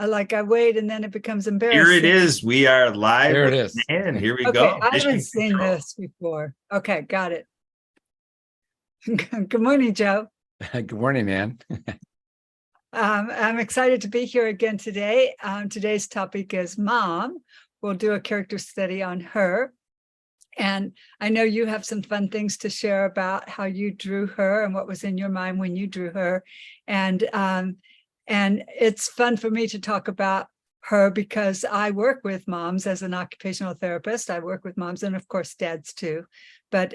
I wait and then it becomes Here it embarrassing. is. We are live There it with is. Nan. Here we Okay, go. I haven't Mission seen control. this before. Okay, got it. Good morning, Joe. Good morning, Nan. I'm excited to be here again today. Today's topic is Mom. We'll do a character study on her. And I know you have some fun things to share about how you drew her and what was in your mind when you drew her. And it's fun for me to talk about her because I work with moms as an occupational therapist. I work with moms and of course dads too. But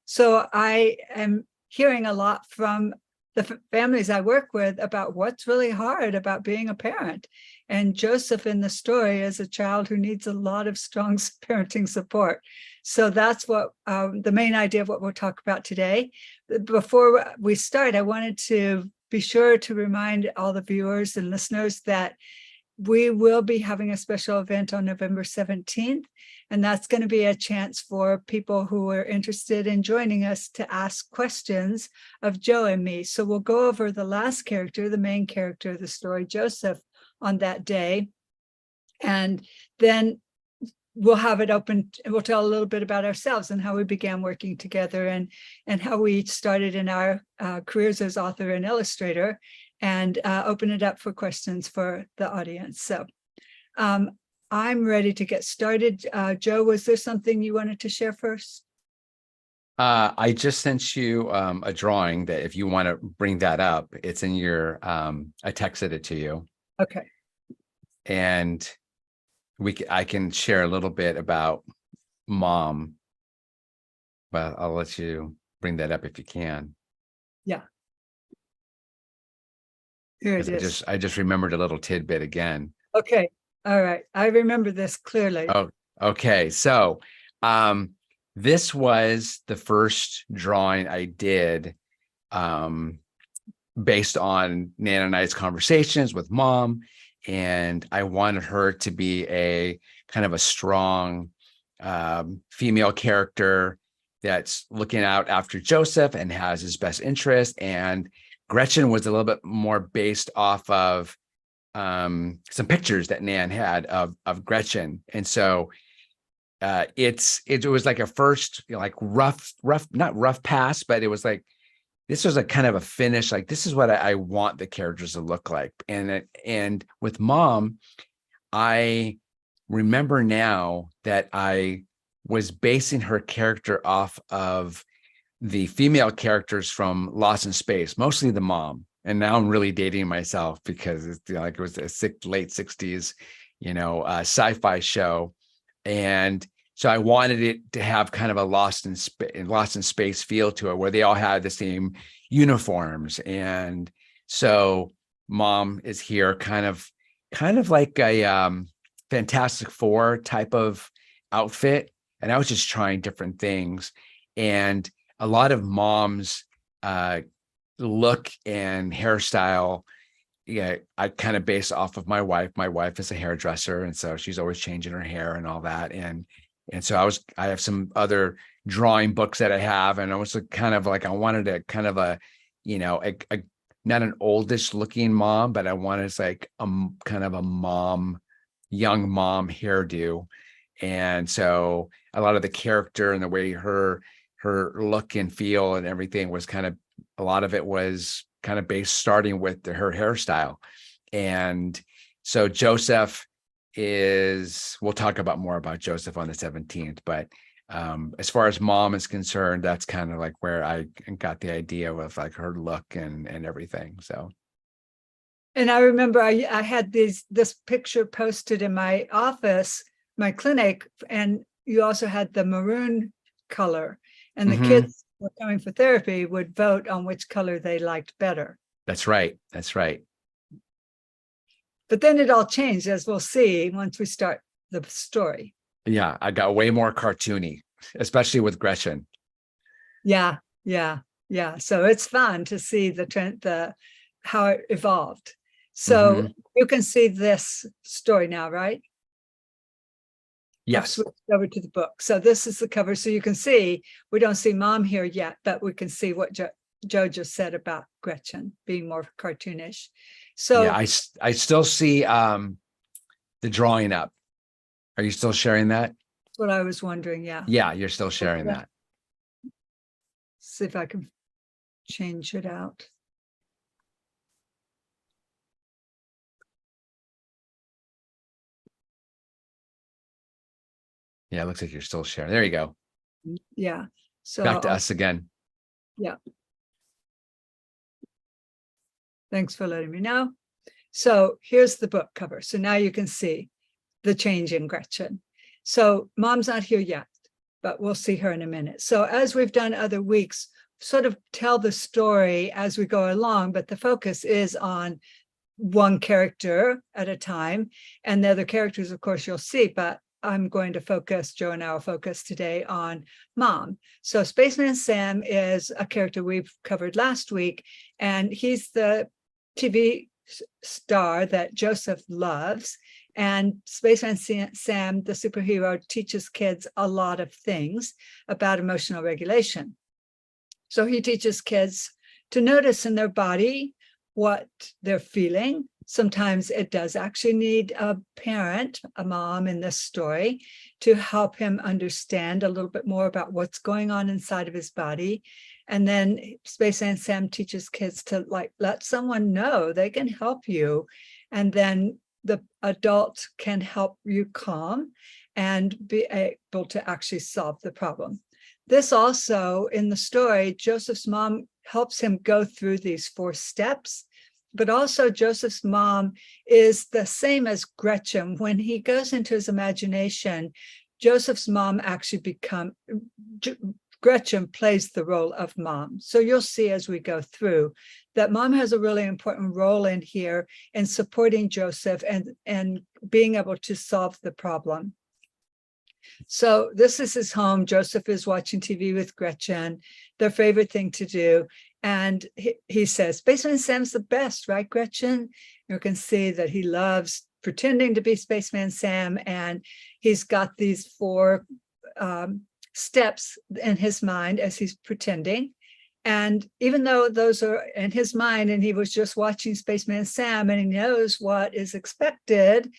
so I am hearing a lot from the families I work with about what's really hard about being a parent. And Joseph in the story is a child who needs a lot of strong parenting support. So that's what the main idea of what we'll talk about today. Before we start, I wanted to be sure to remind all the viewers and listeners that we will be having a special event on November 17th, and that's going to be a chance for people who are interested in joining us to ask questions of Joe and me. So we'll go over the last character, the main character of the story, Joseph, on that day. And then we'll have it open. We'll tell a little bit about ourselves and how we began working together and how we each started in our careers as author and illustrator, and open it up for questions for the audience. So I'm ready to get started. Joe, was there something you wanted to share first? I just sent you a drawing that if you want to bring that up, it's in your, I texted it to you. Okay. And I can share a little bit about Mom, but I'll let you bring that up if you can. Yeah. Here it is. I just remembered a little tidbit again. Okay. All right. I remember this clearly. Oh, okay. So this was the first drawing I did based on Nan and I's conversations with Mom. And I wanted her to be a kind of a strong female character that's looking out after Joseph and has his best interest. And Gretchen was a little bit more based off of some pictures that Nan had of Gretchen. And so it was like a first, like rough, not rough pass, but it was like, this was a kind of a finish, like this is what I want the characters to look like. And with Mom, I remember now that I was basing her character off of the female characters from Lost in Space, mostly the mom. And now I'm really dating myself because it's like it was a late 60s, sci-fi show. And so I wanted it to have kind of a Lost in Space feel to it, where they all had the same uniforms. And so Mom is here kind of like a Fantastic Four type of outfit. And I was just trying different things. And a lot of Mom's look and hairstyle, I kind of base off of my wife. My wife is a hairdresser, and so she's always changing her hair and all that. And so I have some other drawing books that I have, and I was kind of like, I wanted a kind of a not an oldish looking mom, but I wanted like kind of a young mom hairdo. And so a lot of the character and the way her look and feel and everything was a lot of it was kind of based starting with her hairstyle. And so Joseph we'll talk about more about Joseph on the 17th, but as far as Mom is concerned, that's kind of like where I got the idea of like her look and everything. So. And I remember I had this picture posted in my office, my clinic, and you also had the maroon color, and the kids who were coming for therapy would vote on which color they liked better. That's right. That's right. But then it all changed, as we'll see once we start the story. Yeah, I got way more cartoony, especially with Gretchen. Yeah. So it's fun to see the trend, how it evolved. So you can see this story now, right? Yes. I've switched over to the book. So this is the cover. So you can see, we don't see Mom here yet, but we can see what Joe just said about Gretchen being more cartoonish. So Yeah, I still see the drawing up. Are you still sharing that? that's what I was wondering. Yeah. Yeah, you're still sharing Okay. that. See if I can change it out. Yeah, it looks like you're still sharing. There you go. Yeah. So Back to us again. yeah. Thanks for letting me know. So here's the book cover. So now you can see the change in Gretchen. So mom's not here yet, but we'll see her in a minute. So as we've done other weeks, sort of tell the story as we go along, but the focus is on one character at a time. And the other characters, of course, you'll see, but I'm going to focus, Joe and I will focus today on Mom. So Spaceman Sam is a character we've covered last week, and he's the TV star that Joseph loves. And Spaceman Sam, the superhero, teaches kids a lot of things about emotional regulation. So he teaches kids to notice in their body what they're feeling. Sometimes it does actually need a parent, a mom in this story, to help him understand a little bit more about what's going on inside of his body. And then Spaceman Sam teaches kids to let someone know they can help you. And then the adult can help you calm and be able to actually solve the problem. This also, in the story, Joseph's mom helps him go through these 4 steps, but also Joseph's mom is the same as Gretchen. When he goes into his imagination, Joseph's mom actually Gretchen plays the role of mom. So you'll see as we go through that mom has a really important role in here in supporting Joseph and being able to solve the problem. So this is his home. Joseph is watching TV with Gretchen, their favorite thing to do. And he says, Spaceman Sam's the best, right, Gretchen? You can see that he loves pretending to be Spaceman Sam. And he's got these 4 steps in his mind as he's pretending. And even though those are in his mind and he was just watching Spaceman Sam and he knows what is expected,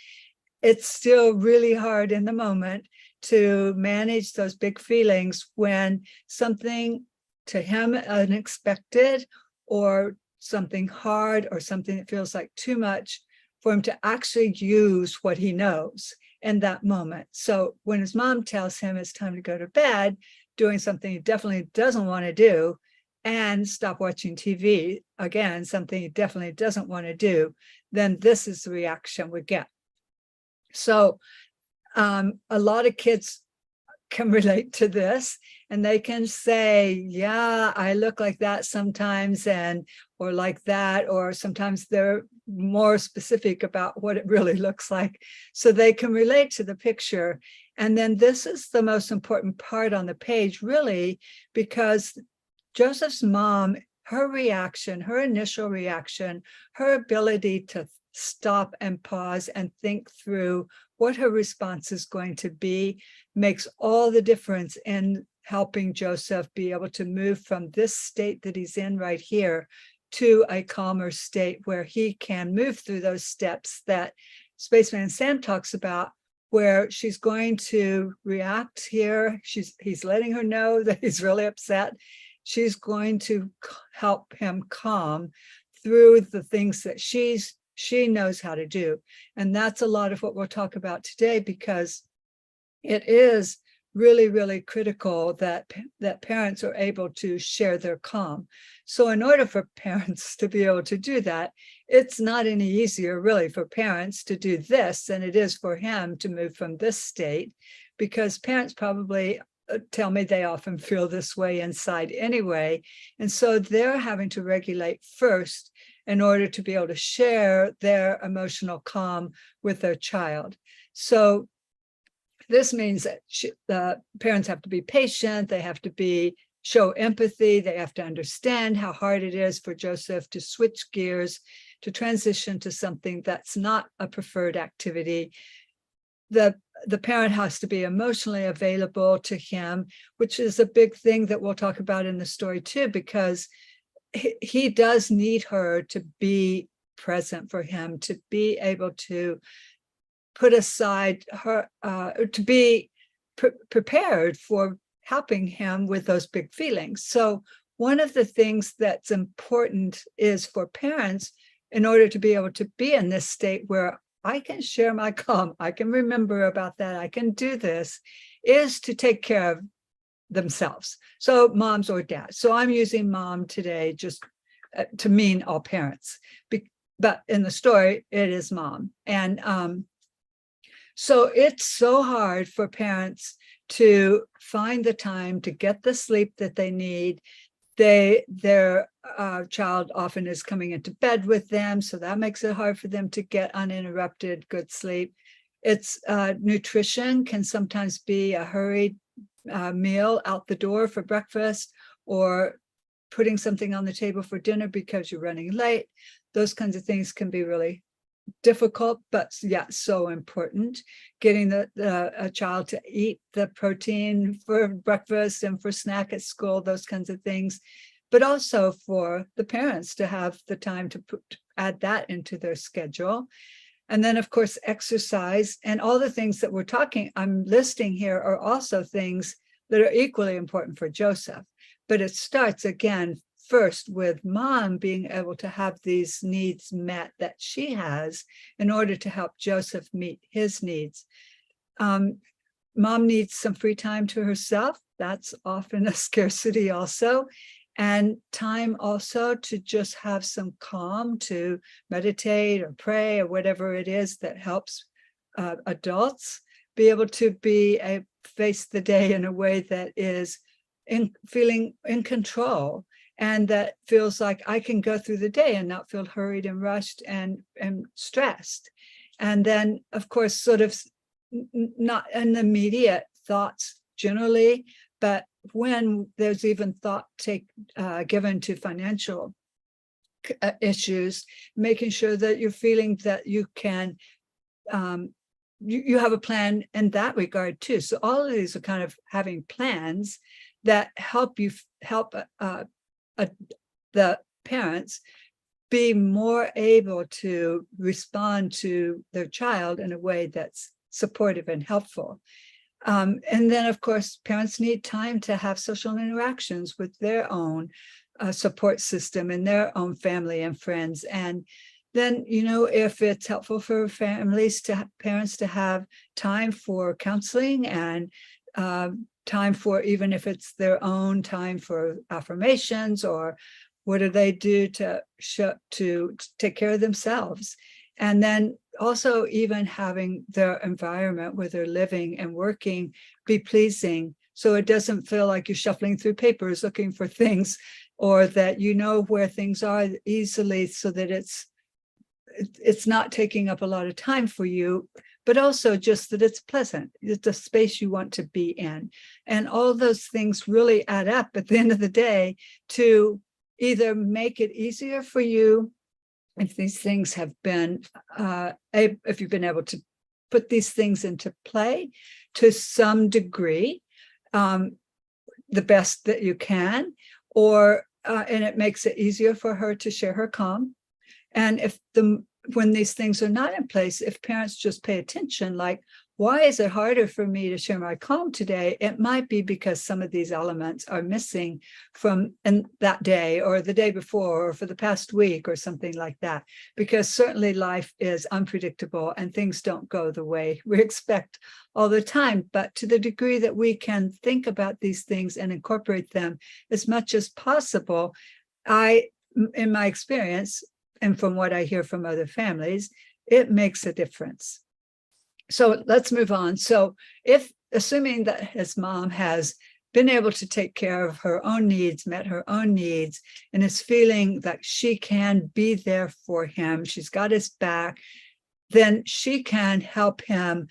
it's still really hard in the moment to manage those big feelings when something to him unexpected or something hard or something that feels like too much for him to actually use what he knows in that moment. So when his mom tells him it's time to go to bed, doing something he definitely doesn't want to do, and stop watching TV, again, something he definitely doesn't want to do, then this is the reaction we get. So a lot of kids can relate to this and they can say, yeah, I look like that sometimes, or like that, or sometimes they're more specific about what it really looks like. So they can relate to the picture. And then this is the most important part on the page, really, because Joseph's mom, her reaction, her initial reaction, her ability to stop and pause and think through what her response is going to be makes all the difference in helping Joseph be able to move from this state that he's in right here to a calmer state where he can move through those steps that Spaceman Sam talks about, where she's going to react here. He's letting her know that he's really upset. She's going to help him calm through the things that she knows how to do. And that's a lot of what we'll talk about today, because it is really, really critical that parents are able to share their calm. So in order for parents to be able to do that, it's not any easier really for parents to do this than it is for him to move from this state, because parents probably tell me they often feel this way inside anyway. And so they're having to regulate first in order to be able to share their emotional calm with their child. So this means that the parents have to be patient, they have to show empathy, they have to understand how hard it is for Joseph to switch gears, to transition to something that's not a preferred activity. The parent has to be emotionally available to him, which is a big thing that we'll talk about in the story too, because he does need her to be present for him, to be able to put aside her, to be prepared for helping him with those big feelings. So one of the things that's important is for parents, in order to be able to be in this state where I can share my calm, I can remember about that, I can do this, is to take care of themselves. So moms or dads. So I'm using mom today just to mean all parents. But in the story, it is mom. And so it's so hard for parents to find the time to get the sleep that they need. Their child often is coming into bed with them, so that makes it hard for them to get uninterrupted good sleep. It's nutrition can sometimes be a hurried meal out the door for breakfast, or putting something on the table for dinner because you're running late. Those kinds of things can be really difficult, but yeah, so important. Getting a child to eat the protein for breakfast and for snack at school, those kinds of things, but also for the parents to have the time to add that into their schedule. And then, of course, exercise, and all the things that I'm listing here are also things that are equally important for Joseph. But it starts again first with mom being able to have these needs met that she has in order to help Joseph meet his needs. Mom needs some free time to herself. That's often a scarcity also. And time also to just have some calm, to meditate or pray or whatever it is that helps adults be able to face the day in a way that is feeling in control, and that feels like I can go through the day and not feel hurried and rushed and stressed. And then, of course, sort of not an immediate thoughts generally, but when there's even thought given to financial issues, making sure that you're feeling that you can, you have a plan in that regard too. So all of these are kind of having plans that help the parents be more able to respond to their child in a way that's supportive and helpful. And then, of course, parents need time to have social interactions with their own support system and their own family and friends. And then, if it's helpful for parents to have time for counseling and time for, even if it's their own time for affirmations, or what do they do to take care of themselves. And then also even having their environment where they're living and working be pleasing, so it doesn't feel like you're shuffling through papers looking for things, or that where things are easily, so that it's not taking up a lot of time for you, but also just that it's pleasant. It's a space you want to be in. And all those things really add up at the end of the day to either make it easier for you, if these things have been, if you've been able to put these things into play to some degree, the best that you can, or and it makes it easier for her to share her calm. And when these things are not in place, if parents just pay attention, like, why is it harder for me to share my calm today? It might be because some of these elements are missing from that day or the day before or for the past week or something like that. Because certainly life is unpredictable and things don't go the way we expect all the time. But to the degree that we can think about these things and incorporate them as much as possible, in my experience, and from what I hear from other families, it makes a difference. So let's move on. So assuming that his mom has been able to take care of her own needs, met her own needs, and is feeling that she can be there for him, she's got his back, then she can help him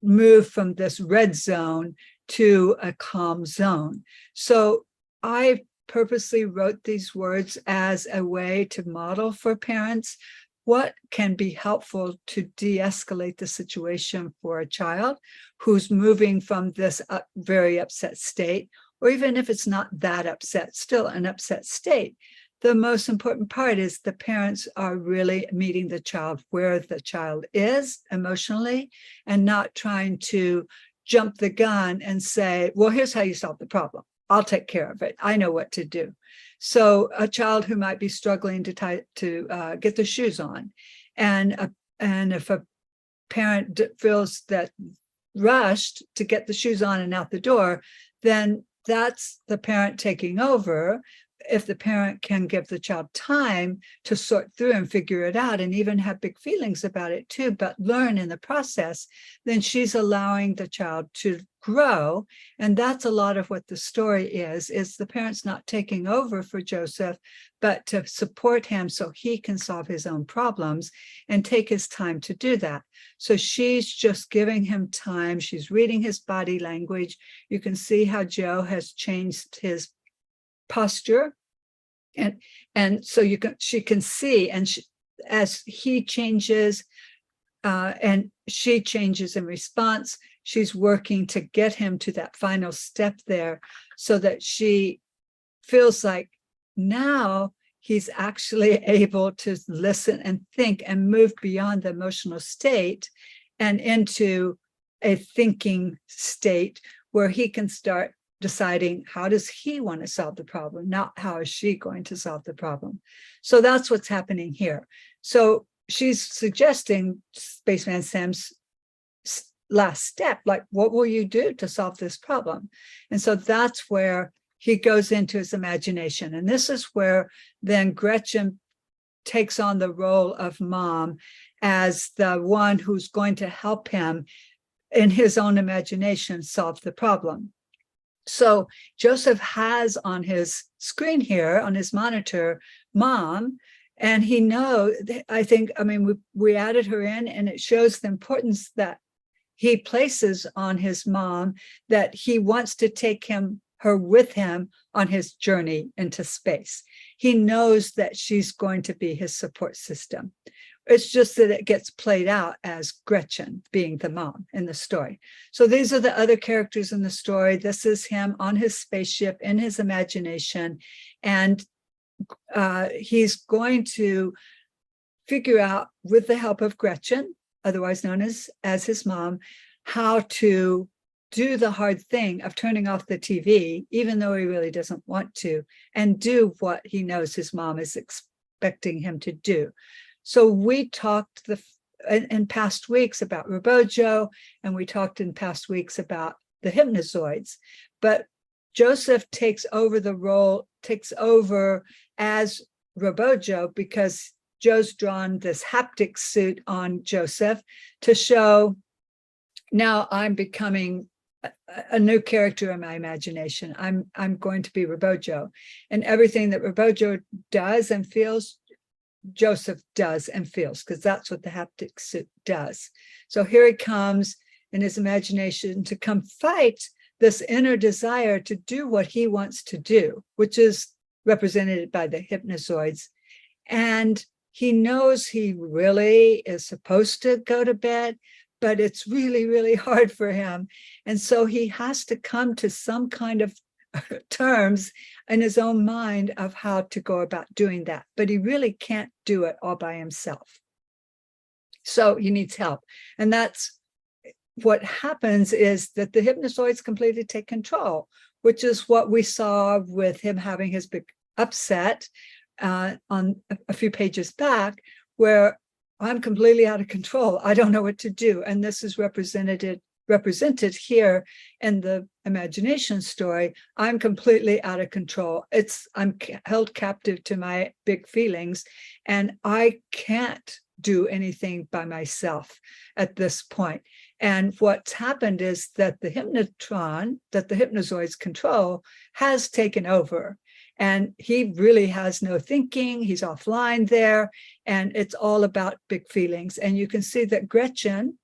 move from this red zone to a calm zone. So I purposely wrote these words as a way to model for parents what can be helpful to de-escalate the situation for a child who's moving from this very upset state, or even if it's not that upset, still an upset state, the most important part is the parents are really meeting the child where the child is emotionally and not trying to jump the gun and say, well, here's how you solve the problem. I'll take care of it. I know what to do. So a child who might be struggling to get the shoes on, and if a parent feels that rushed to get the shoes on and out the door, then that's the parent taking over. If the parent can give the child time to sort through and figure it out and even have big feelings about it too, but learn in the process, then she's allowing the child to grow. And that's a lot of what the story is the parents not taking over for Joseph, but to support him so he can solve his own problems and take his time to do that. So she's just giving him time. She's reading his body language. You can see how Joe has changed his posture, and so she can see, and as he changes and she changes in response, she's working to get him to that final step there so that she feels like now he's actually able to listen and think and move beyond the emotional state and into a thinking state where he can start deciding how does he want to solve the problem, not how is she going to solve the problem. So that's what's happening here. So she's suggesting Spaceman Sam's last step, like, what will you do to solve this problem? And so that's where he goes into his imagination. And this is where then Gretchen takes on the role of mom as the one who's going to help him in his own imagination solve the problem. So Joseph has on his screen here, on his monitor, mom, and he knows, we added her in, and it shows the importance that he places on his mom, that he wants to take her with him on his journey into space. He knows that she's going to be his support system. It's just that it gets played out as Gretchen being the mom in the story. So these are the other characters in the story. This is him on his spaceship in his imagination. And he's going to figure out, with the help of Gretchen, otherwise known as his mom, how to do the hard thing of turning off the TV, even though he really doesn't want to, and do what he knows his mom is expecting him to do. So we talked in past weeks about Robojo, and we talked in past weeks about the Hypnozoids. But Joseph takes over as Robojo because Joe's drawn this haptic suit on Joseph to show, now I'm becoming a new character in my imagination. I'm going to be Robojo, and everything that Robojo does and feels, Joseph does and feels, because that's what the haptic suit does. So here he comes in his imagination to come fight this inner desire to do what he wants to do, which is represented by the Hypnozoids. And he knows he really is supposed to go to bed, but it's really, really hard for him. And so he has to come to some kind of terms in his own mind of how to go about doing that. But he really can't do it all by himself. So he needs help. And that's what happens, is that the Hypnozoids completely take control, which is what we saw with him having his big upset on a few pages back, where I'm completely out of control. I don't know what to do. And this is represented here in the imagination story. I'm completely out of control. I'm held captive to my big feelings, and I can't do anything by myself at this point. And what's happened is that the Hypnotron that the Hypnozoids control has taken over, and he really has no thinking. He's offline there, and it's all about big feelings. And you can see that Gretchen,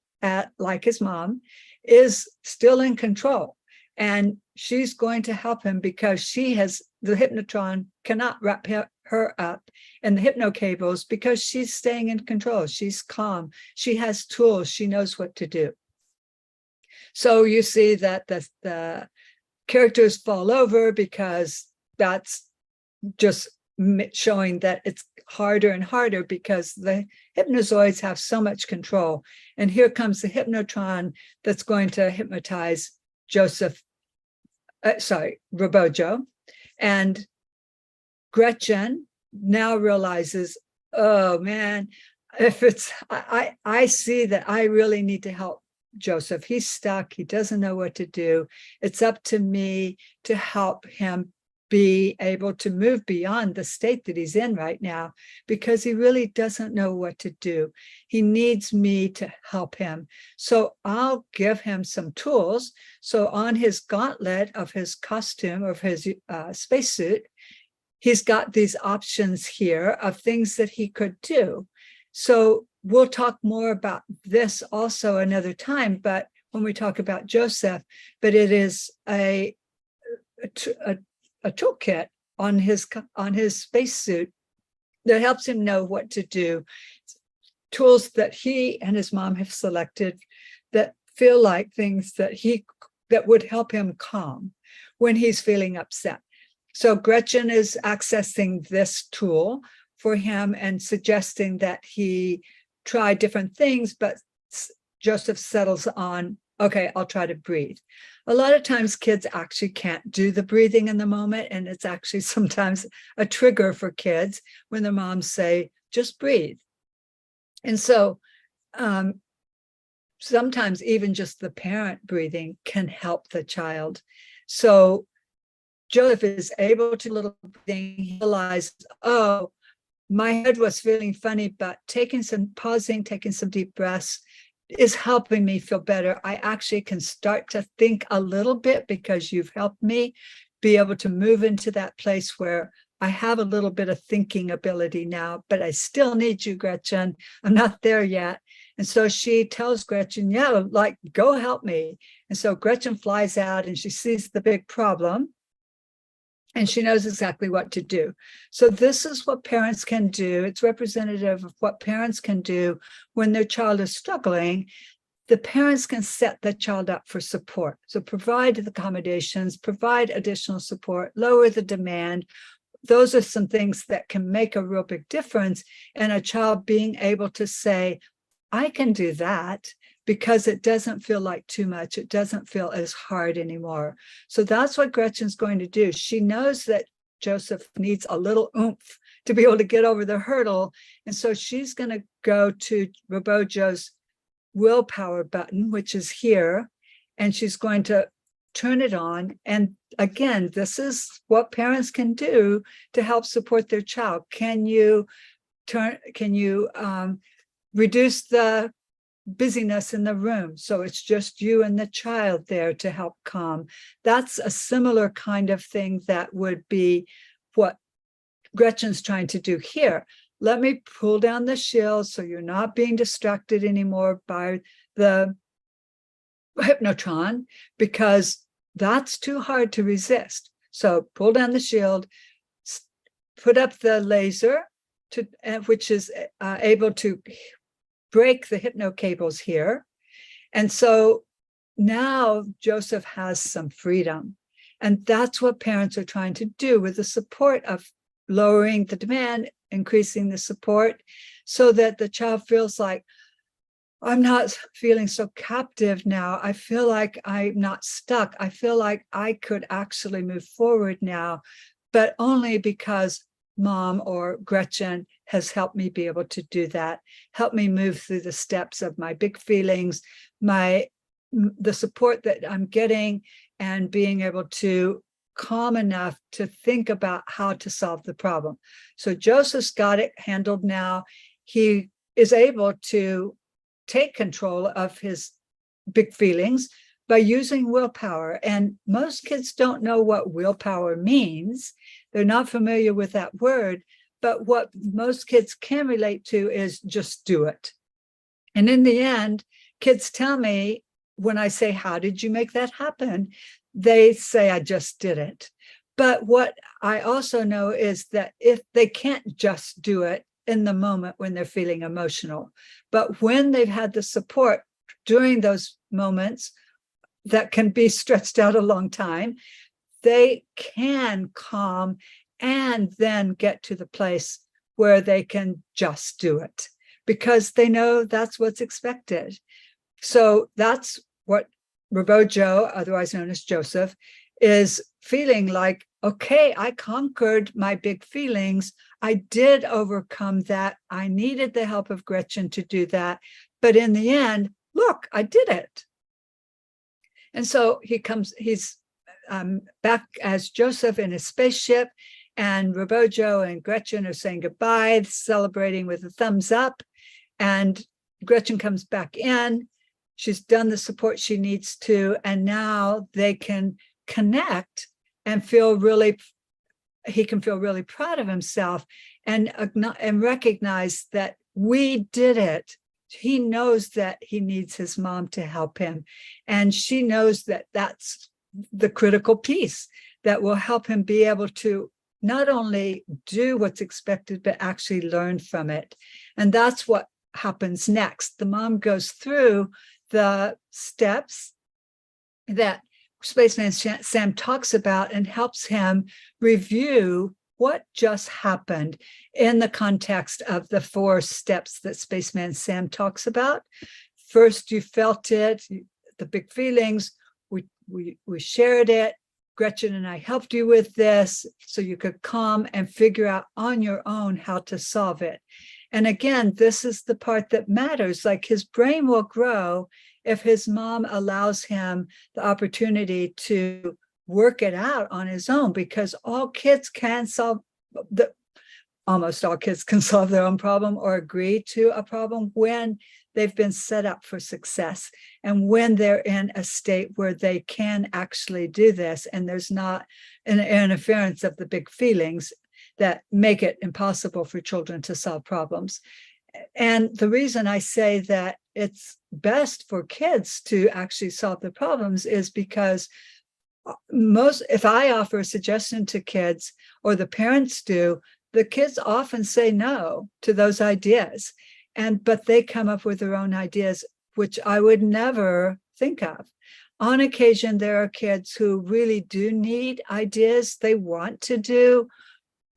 like his mom, is still in control, and she's going to help him because the Hypnotron cannot wrap her up in the hypno cables because she's staying in control. She's calm. She has tools. She knows what to do. So you see that the characters fall over because that's just showing that it's harder and harder because the hypnozoids have so much control. And here comes the hypnotron that's going to hypnotize Robojo. And Gretchen now realizes, oh man, if it's, I see that I really need to help Joseph. He's stuck. He doesn't know what to do. It's up to me to help him be able to move beyond the state that he's in right now, because he really doesn't know what to do. He needs me to help him. So I'll give him some tools. So on his gauntlet of his costume, of his spacesuit, he's got these options here of things that he could do. So we'll talk more about this also another time, but when we talk about Joseph, but it is a toolkit on his spacesuit that helps him know what to do. Tools that he and his mom have selected that feel like things that would help him calm when he's feeling upset. So Gretchen is accessing this tool for him and suggesting that he try different things, but Joseph settles on, okay, I'll try to breathe. A lot of times kids actually can't do the breathing in the moment, and it's actually sometimes a trigger for kids when their moms say, just breathe. And so sometimes even just the parent breathing can help the child. So Joseph is able to little breathing, realize, oh, my head was feeling funny, but taking some deep breaths is helping me feel better. I actually can start to think a little bit because you've helped me be able to move into that place where I have a little bit of thinking ability now, but I still need you, Gretchen. I'm not there yet. And so she tells Gretchen, yeah, like, go help me. And so Gretchen flies out and she sees the big problem and she knows exactly what to do. So this is what parents can do. It's representative of what parents can do when their child is struggling. The parents can set the child up for support. So provide the accommodations, provide additional support, lower the demand. Those are some things that can make a real big difference in a child being able to say, I can do that, because it doesn't feel like too much. It doesn't feel as hard anymore. So that's what Gretchen's going to do. She knows that Joseph needs a little oomph to be able to get over the hurdle. And so she's going to go to Robojo's willpower button, which is here, and she's going to turn it on. And again, this is what parents can do to help support their child. Can you reduce the busyness in the room so it's just you and the child there to help calm? That's a similar kind of thing that would be what Gretchen's trying to do here. Let me pull down the shield so you're not being distracted anymore by the hypnotron, because that's too hard to resist. So pull down the shield, put up the laser, which is able to break the hypno cables here. And so now Joseph has some freedom. And that's what parents are trying to do with the support of lowering the demand, increasing the support, so that the child feels like, I'm not feeling so captive now. I feel like I'm not stuck. I feel like I could actually move forward now, but only because Mom or Gretchen has helped me be able to do that, help me move through the steps of my big feelings, the support that I'm getting, and being able to calm enough to think about how to solve the problem. So Joseph's got it handled now. He is able to take control of his big feelings by using willpower. And most kids don't know what willpower means. They're not familiar with that word, but what most kids can relate to is just do it. And in the end, kids tell me when I say, how did you make that happen? They say, I just did it. But what I also know is that if they can't just do it in the moment when they're feeling emotional, but when they've had the support during those moments that can be stretched out a long time, they can calm and then get to the place where they can just do it because they know that's what's expected. So that's what Robojo, otherwise known as Joseph, is feeling like, okay, I conquered my big feelings. I did overcome that. I needed the help of Gretchen to do that. But in the end, look, I did it. And so he's back as Joseph in his spaceship, and Robojo and Gretchen are saying goodbye, celebrating with a thumbs up. And Gretchen comes back in. She's done the support she needs to, and now they can connect and he can feel really proud of himself and recognize that we did it. He knows that he needs his mom to help him. And she knows that that's the critical piece that will help him be able to not only do what's expected, but actually learn from it. And that's what happens next. The mom goes through the steps that Spaceman Sam talks about and helps him review what just happened in the context of the 4 steps that Spaceman Sam talks about. First, you felt it, the big feelings, we shared it. Gretchen and I helped you with this so you could calm and figure out on your own how to solve it. And again, this is the part that matters. Like, his brain will grow if his mom allows him the opportunity to work it out on his own, because almost all kids can solve their own problem or agree to a problem when they've been set up for success and when they're in a state where they can actually do this and there's not an interference of the big feelings that make it impossible for children to solve problems. And the reason I say that it's best for kids to actually solve the problems is because if I offer a suggestion to kids, or the parents do, the kids often say no to those ideas. But they come up with their own ideas, which I would never think of. On occasion, there are kids who really do need ideas. They want to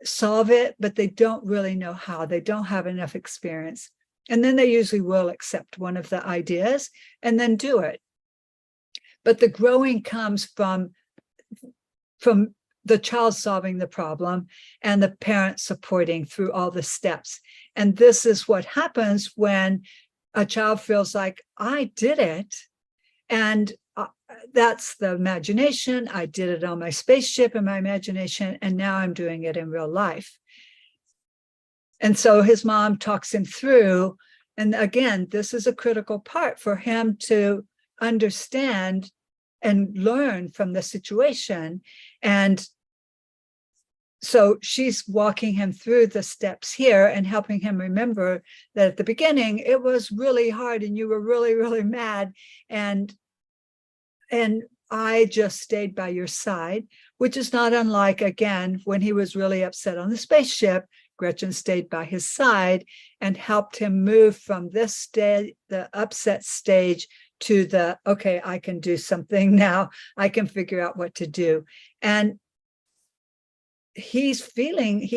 solve it, but they don't really know how. They don't have enough experience. And then they usually will accept one of the ideas and then do it. But the growing comes from the child solving the problem and the parent supporting through all the steps. And this is what happens when a child feels like, I did it. And that's the imagination. I did it on my spaceship in my imagination, and now I'm doing it in real life. And so his mom talks him through. And again, this is a critical part for him to understand and learn from the situation. And so she's walking him through the steps here and helping him remember that at the beginning, it was really hard and you were really, really mad. And I just stayed by your side, which is not unlike, again, when he was really upset on the spaceship, Gretchen stayed by his side and helped him move from this stage, the upset stage, to the, okay, I can do something now. I can figure out what to do. And he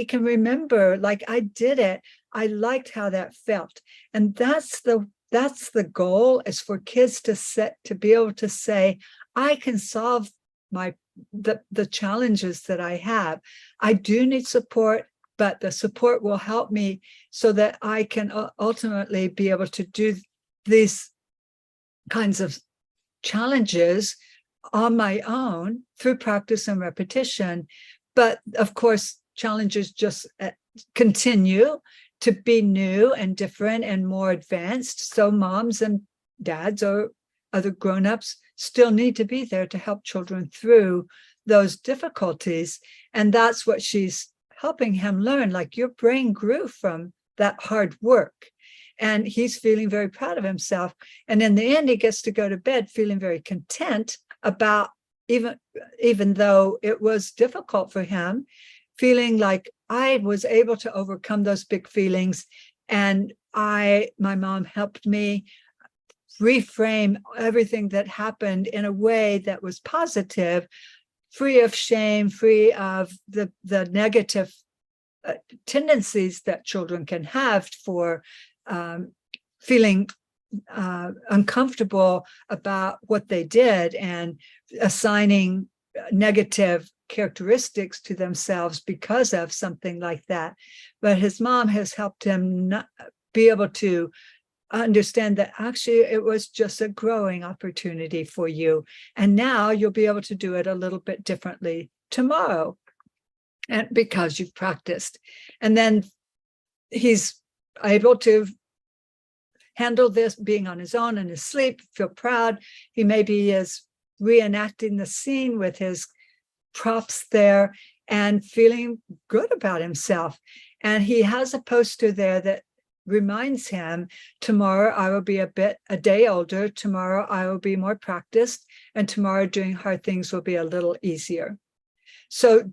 can remember, like, I did it. I liked how that felt. And that's the goal, is for kids to be able to say, I can solve the challenges that I have. I do need support, but the support will help me so that I can ultimately be able to do these kinds of challenges on my own through practice and repetition. But of course, challenges just continue to be new and different and more advanced. So moms and dads or other grown-ups still need to be there to help children through those difficulties. And that's what she's helping him learn. Like, your brain grew from that hard work. And he's feeling very proud of himself. And in the end, he gets to go to bed feeling very content about, even though it was difficult for him, feeling like, I was able to overcome those big feelings. And my mom helped me reframe everything that happened in a way that was positive free of shame, free of the negative tendencies that children can have for feeling uncomfortable about what they did and assigning negative characteristics to themselves because of something like that. But his mom has helped him not be able to understand that actually it was just a growing opportunity for you. And now you'll be able to do it a little bit differently tomorrow, and because you've practiced. And then he's able to handle this being on his own in his sleep, feel proud. He maybe is reenacting the scene with his props there and feeling good about himself. And he has a poster there that reminds him, tomorrow I will be a day older, tomorrow I will be more practiced, and tomorrow doing hard things will be a little easier. So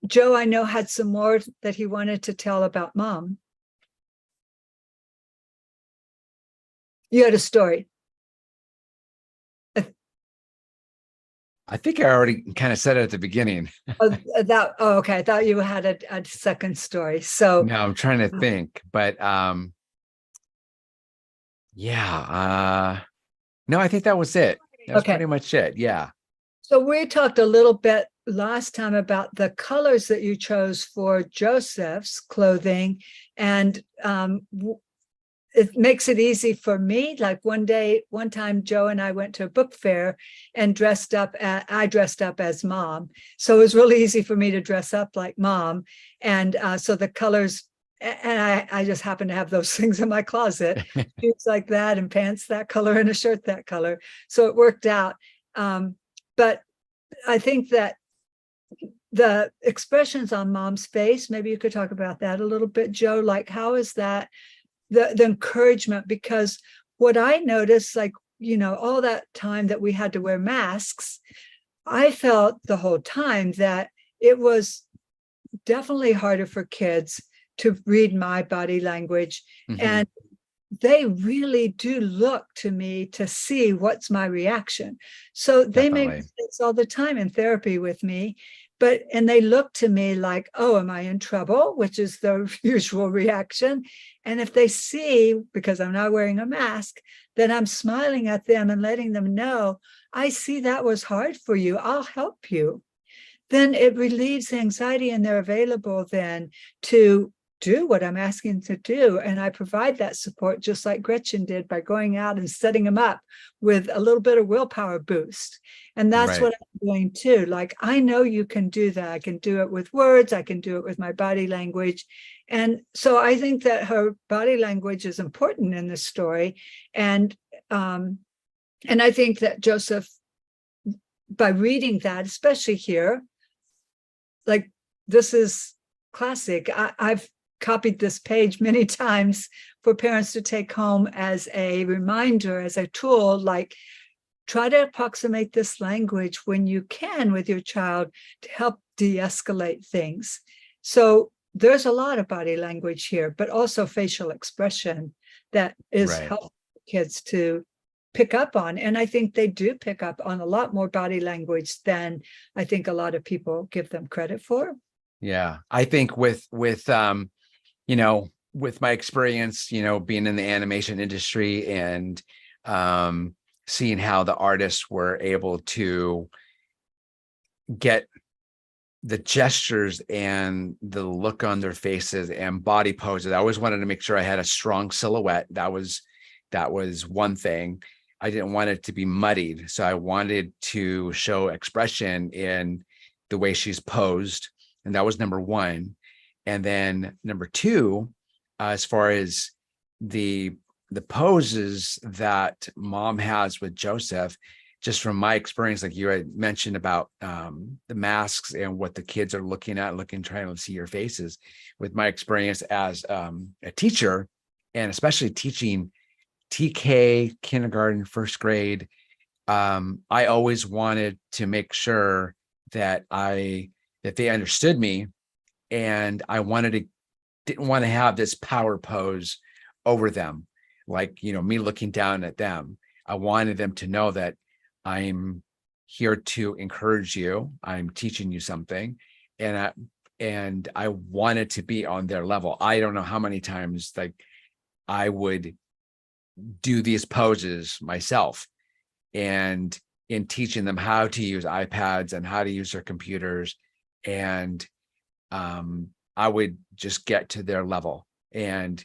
Joe, I know, had some more that he wanted to tell about Mom. You had a story. I think I already kind of said it at the beginning. Okay. I thought you had a second story. So No, I'm trying to think, but yeah, no, I think that was it. That's okay. pretty much it. Yeah. So we talked a little bit last time about the colors that you chose for Joseph's clothing, and it makes it easy for me. Like one time, Joe and I went to a book fair and I dressed up as Mom. So it was really easy for me to dress up like Mom. And so the colors, and I just happen to have those things in my closet, shoes like that and pants that color and a shirt that color. So it worked out. But I think that the expressions on Mom's face, maybe you could talk about that a little bit, Joe. Like, how is that the encouragement? Because what I noticed, like, all that time that we had to wear masks, I felt the whole time that it was definitely harder for kids to read my body language. Mm-hmm. And they really do look to me to see what's my reaction. So they make mistakes all the time in therapy with me, and they look to me like, oh, am I in trouble? Which is the usual reaction. And if they see, because I'm not wearing a mask, then I'm smiling at them and letting them know, I see that was hard for you. I'll help you. Then it relieves the anxiety, and they're available then to do what I'm asking to do. And I provide that support just like Gretchen did by going out and setting them up with a little bit of willpower boost. And that's what I'm doing too. Like, I know you can do that. I can do it with words. I can do it with my body language. And so I think that her body language is important in this story. And I think that Joseph, by reading that, especially here, like, this is classic. I've copied this page many times for parents to take home as a reminder, as a tool, like, try to approximate this language when you can with your child to help de-escalate things. So there's a lot of body language here, but also facial expression that is helpful for kids to pick up on. And I think they do pick up on a lot more body language than I think a lot of people give them credit for. Yeah. I think with my experience, being in the animation industry and seeing how the artists were able to get the gestures and the look on their faces and body poses. I always wanted to make sure I had a strong silhouette. That was one thing. I didn't want it to be muddied. So I wanted to show expression in the way she's posed. And that was number one. And then number two, as far as the poses that Mom has with Joseph, just from my experience, like you had mentioned about the masks and what the kids are looking at, trying to see your faces. With my experience as a teacher, and especially teaching TK, kindergarten, first grade, I always wanted to make sure that they understood me, and I didn't want to have this power pose over them, like, me looking down at them. I wanted them to know that I'm here to encourage you. I'm teaching you something, and I want it to be on their level. I don't know how many times like I would do these poses myself, and in teaching them how to use iPads and how to use their computers, and I would just get to their level and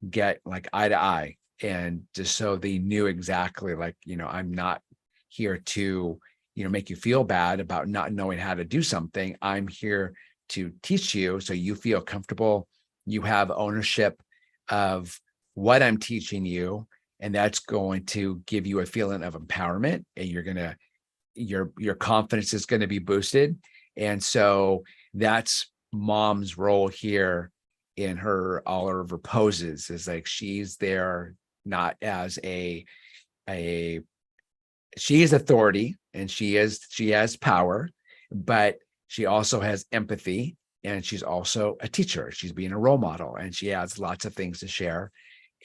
get like eye to eye, and just so they knew exactly, like, I'm not here to, make you feel bad about not knowing how to do something. I'm here to teach you so you feel comfortable, you have ownership of what I'm teaching you, and that's going to give you a feeling of empowerment, and your confidence is going to be boosted. And so that's mom's role here in all of her poses, is like she's there not as she is authority, and she has power, but she also has empathy, and she's also a teacher. She's being a role model, and she has lots of things to share.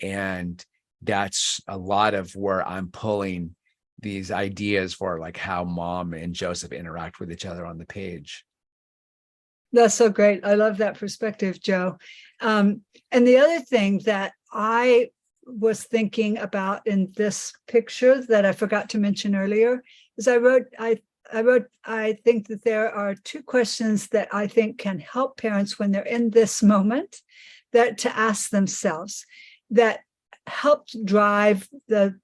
And that's a lot of where I'm pulling these ideas for, like, how mom and Joseph interact with each other on the page. That's so great. I love that perspective, Joe. And the other thing that I was thinking about in this picture that I forgot to mention earlier is I think that there are two questions that I think can help parents when they're in this moment, that to ask themselves, that help drive the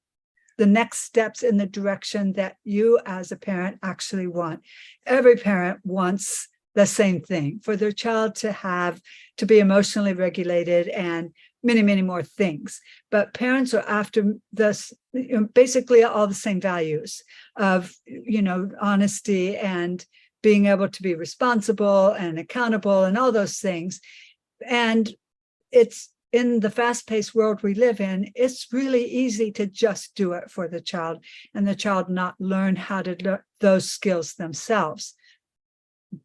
next steps in the direction that you as a parent actually want. Every parent wants the same thing, for their child to be emotionally regulated and many, many more things. But parents are after this, basically all the same values of, honesty and being able to be responsible and accountable and all those things. And it's in the fast-paced world we live in, it's really easy to just do it for the child, and the child not learn how to learn those skills themselves.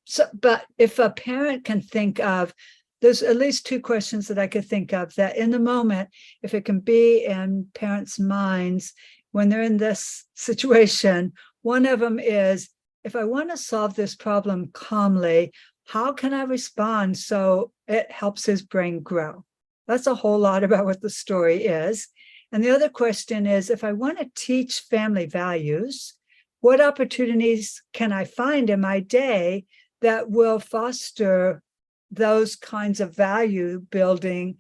So, but if a parent can think of, there's at least two questions that I could think of that in the moment, if it can be in parents' minds when they're in this situation, one of them is, if I want to solve this problem calmly, how can I respond so it helps his brain grow? That's a whole lot about what the story is. And the other question is, if I want to teach family values, what opportunities can I find in my day that will foster those kinds of value building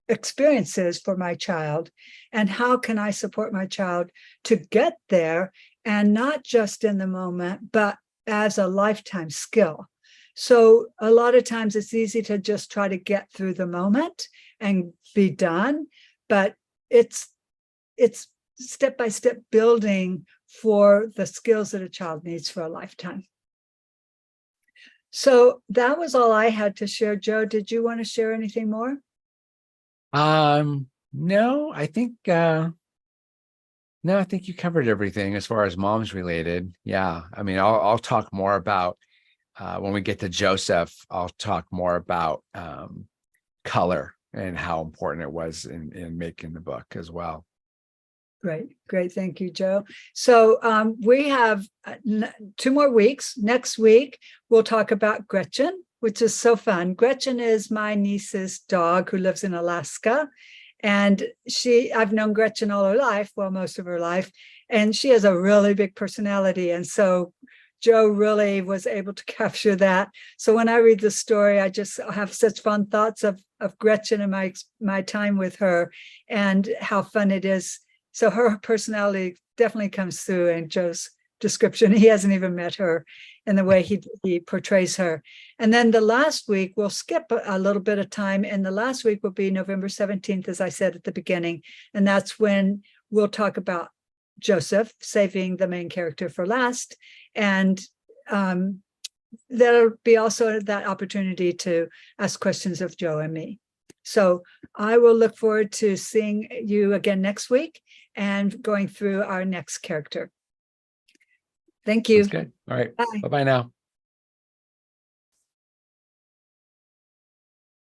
experiences for my child? And how can I support my child to get there, and not just in the moment, but as a lifetime skill? So a lot of times it's easy to just try to get through the moment and be done, but it's step-by-step building for the skills that a child needs for a lifetime. So that was all I had to share. Joe, did you want to share anything more? No, I think you covered everything as far as mom's related. Yeah. I mean, I'll talk more about when we get to Joseph, I'll talk more about color and how important it was in making the book as well. Great. Thank you, Joe. So we have 2 more weeks. Next week, we'll talk about Gretchen, which is so fun. Gretchen is my niece's dog who lives in Alaska. And I've known Gretchen all her life, well, most of her life, and she has a really big personality. And so Joe really was able to capture that. So when I read the story, I just have such fun thoughts of Gretchen and my time with her and how fun it is. So her personality definitely comes through in Joe's description. He hasn't even met her in the way he portrays her. And then the last week, we'll skip a little bit of time. And the last week will be November 17th, as I said at the beginning. And that's when we'll talk about Joseph, saving the main character for last. And there'll be also that opportunity to ask questions of Joe and me. So I will look forward to seeing you again next week and going through our next character. Thank you. That's good. All right. Bye. Bye-bye now.